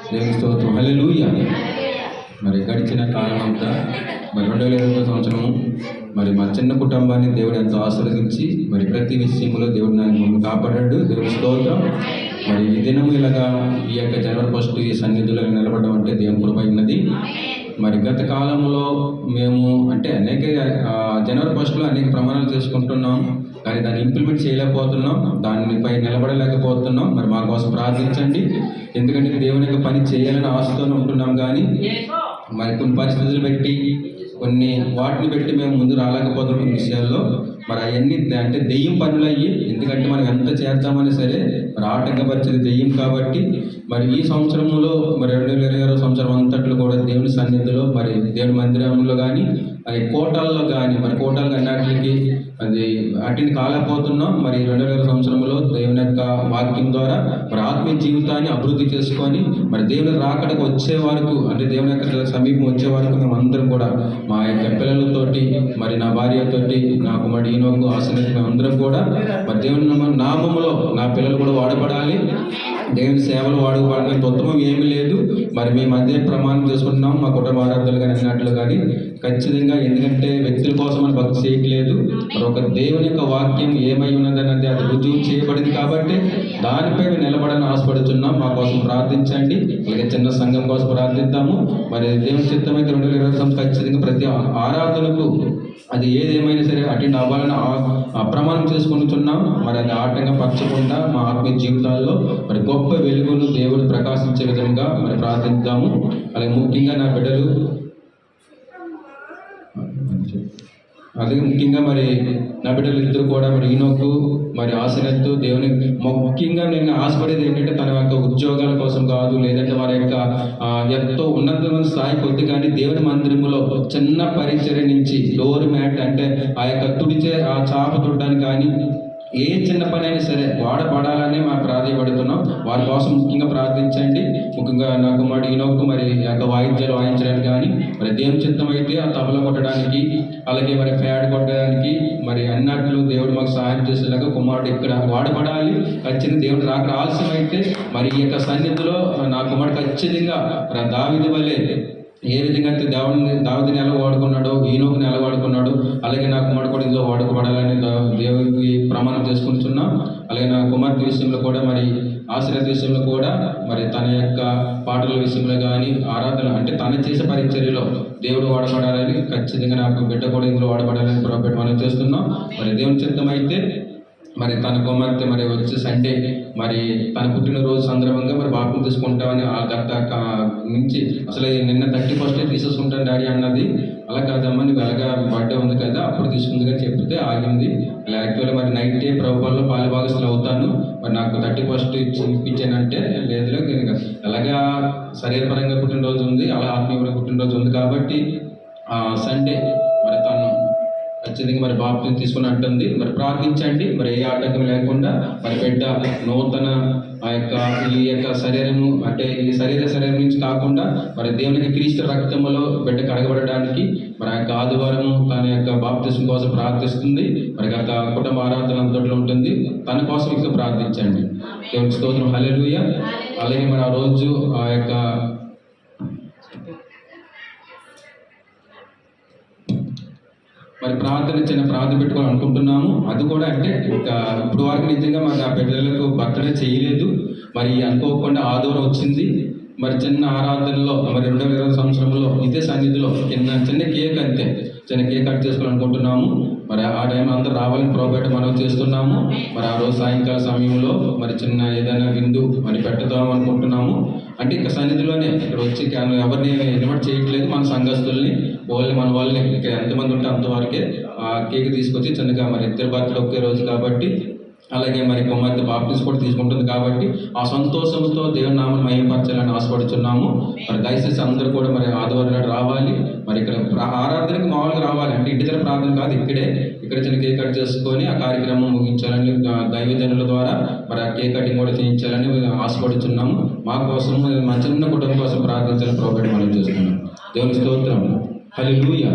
దేవుని స్తోత్రం. హల్లెలూయా. మరి గడిచిన కాలం అంతా మరి 2020 సంవత్సరము మరి మా చిన్న కుటుంబాన్ని దేవుడు ఎంతో ఆశీర్వదించి మరి ప్రతి విషయంలో దేవుడు మమ్మల్ని కాపాడాడు. దేవుని స్తోత్రం. మరి ఈ దినము ఇలాగా ఈ యొక్క జనవరి 1 ఈ సన్నిధిలో నిలబడడం అంటే దేవుని కృప ఉన్నది. మరి గత కాలంలో మేము అంటే అనేక జనవరి 1లో అనేక ప్రమాణాలు చేసుకుంటున్నాం, కానీ దాన్ని ఇంప్లిమెంట్ చేయలేకపోతున్నాం, దానిపై నిలబడలేకపోతున్నాం. మరి మా కోసం ప్రార్థించండి. ఎందుకంటే దేవుని యొక్క పని చేయాలని ఆశతోనే ఉంటున్నాం, కానీ మరి కొన్ని పరిస్థితులు పెట్టి కొన్ని వాటిని పెట్టి మేము ముందు రాలేకపోతున్న కొన్ని విషయాల్లో మరి అవన్నీ అంటే దెయ్యం పనులు అయ్యి, ఎందుకంటే మనం ఎంత చేద్దామని సరే మరి ఆటంకపరిచేది దెయ్యం. కాబట్టి మరి ఈ సంవత్సరంలో మరి 2020 సంవత్సరం అంతట్లో కూడా దేవుని సన్నిధిలో మరి దేవుని మందిరంలో కానీ అది కోటాల్లో కానీ మరి కోటాలు అన్నిటికి అది అటెండ్ కాలేకపోతున్నాం. మరి 2020 సంవత్సరంలో దేవుని యొక్క వాక్యం ద్వారా మరి ఆత్మీయ జీవితాన్ని అభివృద్ధి చేసుకొని మరి దేవుని రాకడకు వచ్చే వరకు అంటే దేవుని యొక్క సమీపం వచ్చే వరకు మేము అందరం కూడా మా యొక్క పిల్లలతోటి మరి నా భార్యతోటి నా కుమారుడు ఈనోకు ఆశీర్వదించి మేము అందరం కూడా మరి దేవుని నామములో నా పిల్లలు కూడా వాడబడాలి. దేవుని సేవలు వాడుకోవడానికి ఉత్తమం ఏమీ లేదు. మరి మేము అదే ప్రమాణం చేసుకుంటున్నాం మా కుటుంబ ఆరాధనలు కానీ అన్నట్లు కానీ ఖచ్చితంగా. ఎందుకంటే వ్యక్తుల కోసం మనం భక్తి చేయట్లేదు, మరి ఒక దేవుని యొక్క వాక్యం ఏమై ఉన్నదన్నది అది రుజువు చేయబడింది. కాబట్టి దానిపై మేము నిలబడని ఆశపడుతున్నాం. మా కోసం ప్రార్థించండి. అలాగే చిన్న సంఘం కోసం ప్రార్థిద్దాము. మరి దేవుని చిత్తమైతే 2020 ఖచ్చితంగా ప్రతి ఆరాధనకు అది ఏదేమైనా సరే అటెండ్ అవ్వాలని ప్రమాణం చేసుకుంటున్నాం. మరి అది ఆటంకపరచకుండా మా ఆత్మీయ జీవితాల్లో మరి గొప్ప వెలుగును దేవుడు ప్రకాశించే విధంగా మరి ప్రార్థిద్దాము. అలాగే ముఖ్యంగా నా బిడ్డలు మరి నా బిడ్డలు ఇద్దరు కూడా మరి ఈనోకు మరి ఆశనెత్తు దేవుని ముఖ్యంగా నేను ఆశపడేది ఏంటంటే తన యొక్క ఉద్యోగాల కోసం కాదు, లేదంటే వారి యొక్క ఎంతో ఉన్నతమైన స్థాయి కొద్ది, కానీ దేవుని మందిరములో చిన్న పరిచర్య నుంచి డోర్ మ్యాట్ అంటే ఆ యొక్క తుడిచే ఆ చాప తుడడానికి కానీ ఏ చిన్న పని అయినా సరే వాడబడాలని మనం ప్రాధాన్యపడుతున్నాం. వారి కోసం ముఖ్యంగా ప్రార్థించండి. ముఖ్యంగా నా కుమారుడు ఈనోకు మరి యొక్క వాయిద్యాలు వాయించడానికి కానీ మరి దేవుని చిత్తం అయితే ఆ తబల కొట్టడానికి అలాగే మరి ఫ్యాడ్ కొట్టడానికి మరి అన్నట్లు దేవుడు మాకు సహాయం చేసేలాగా కుమారుడు ఇక్కడ వాడబడాలి. ఖచ్చితంగా దేవుడు రాక ఆలస్యం అయితే మరి ఈ యొక్క సన్నిధిలో నా కుమారుడు ఖచ్చితంగా దావీదు వలె ఏ విధంగా అయితే దావీదుని ఎలా వాడుకున్నాడో ఈనోకుని ఎలా వాడుకున్నాడో అలాగే నా కుమారుడు కూడా ఇందులో వాడుకోబడాలని దేవుడికి ప్రమాణం చేసుకుంటున్నాం. అలాగే నా కుమార్తె విషయంలో కూడా మరి ఆశీర్వాద విషయంలో కూడా మరి తన యొక్క పాటల విషయంలో కానీ ఆరాధన అంటే తను చేసే పరిచర్యలో దేవుడు వాడబడాలని ఖచ్చితంగా నాకు బిడ్డ కూడా ఇందులో వాడబడాలని ప్రభుత్వం మనం చేస్తున్నాం. మరి దేవుని చిత్తం అయితే మరి తన కుమార్తె మరి వచ్చే సండే మరి తన పుట్టినరోజు సందర్భంగా మరి బాప్టిజం తీసుకుంటామని ఆ గత నుంచి అసలు నిన్న 31st తీసేసుకుంటాను డాడీ అన్నది. అలా కాదమ్మా నువ్వు ఎలాగా బర్త్డే ఉంది కదా అప్పుడు తీసుకుందిగా చెప్తే ఆగింది. అలా యాక్చువల్గా మరి నైట్ డే ప్రభుత్వంలో పాలుభాగస్తులు అవుతాను, మరి నాకు 31st ఇప్పించానంటే లేదు ఎలాగా శరీరపరంగా పుట్టినరోజు ఉంది, అలా ఆత్మీయ పుట్టినరోజు ఉంది. కాబట్టి సండే మరి తను ఖచ్చితంగా మరి బాప్తిజం తీసుకుని అంటుంది. మరి ప్రార్థించండి. మరి ఏ ఆటంకం లేకుండా మరి బిడ్డ నూతన ఆ యొక్క ఈ యొక్క శరీరము అంటే ఈ శరీరం నుంచి కాకుండా మరి దేవునికి క్రీస్తు రక్తములో బిడ్డ కడగబడడానికి మరి ఆ యొక్క ఆదివారము తన యొక్క బాప్తిజం కోసం ప్రార్థిస్తుంది. మరి గత కుటుంబ ఆరాధన అంతట్లో ఉంటుంది. తన కోసం ఇంకా ప్రార్థించండి. దేవుని స్తోత్రం. హల్లెలూయా. అలాగే మరి ఆ రోజు ఆ యొక్క మరి చిన్న ప్రార్థన పెట్టుకోవాలి అనుకుంటున్నాము. అది కూడా అంటే ఇంకా ఇప్పుడు వరకు నిజంగా మరి ఆ బిడ్డలకు బర్త్డే చేయలేదు. మరి అనుకోకుండా ఆదివారం వచ్చింది. మరి చిన్న ఆరాధనలో మరి 2020 సంవత్సరంలో ఇదే సన్నిధిలో చిన్న కేక్ అంతే చిన్న కేక్ కట్ చేసుకోవాలనుకుంటున్నాము. మరి ఆ టైం అందరూ రావాలని ప్రోగ్రామ్ మనం చేస్తున్నాము. మరి ఆ రోజు సాయంకాల సమయంలో మరి చిన్న ఏదైనా విందు మరి పెట్టుదాం అనుకుంటున్నాము. అంటే ఇంకా సన్నిధిలోనే ఇక్కడ వచ్చి ఎవరిని ఇన్వైట్ చేయట్లేదు, మన సంఘస్థుల్ని మన వాళ్ళని ఇక్కడ ఎంతమంది ఉంటే అంతవరకే ఆ కేక్ తీసుకొచ్చి చిన్నగా మరి ఇద్దరు బర్త్డే ఒకే రోజు కాబట్టి అలాగే మరి కుమార్తె బాప్టిజం కూడా తీసుకుంటుంది. కాబట్టి ఆ సంతోషంతో దేవుని నామం మహిమపరచాలని ఆశపడుతున్నాము. మరి దయచేసి అందరూ కూడా మరి ఆదివారం నాడు రావాలి. మరి ఇక్కడ ఆరాధనకి మామూలుగా రావాలి అంటే ఇంటి దగ్గర ప్రార్థన కాదు, ఇక్కడ చిన్న కేక్ కట్ చేసుకొని ఆ కార్యక్రమం ముగించాలని దైవజనుల ద్వారా మరి ఆ కేక్ కటింగ్ కూడా చేయించాలని ఆశపడుతున్నాము. మా కోసం మా చిన్న కుటుంబం కోసం ప్రార్థించాలని ప్రభుత్వం మనం చేస్తున్నాం. దేవుని స్తోత్రం. హల్లెలూయా.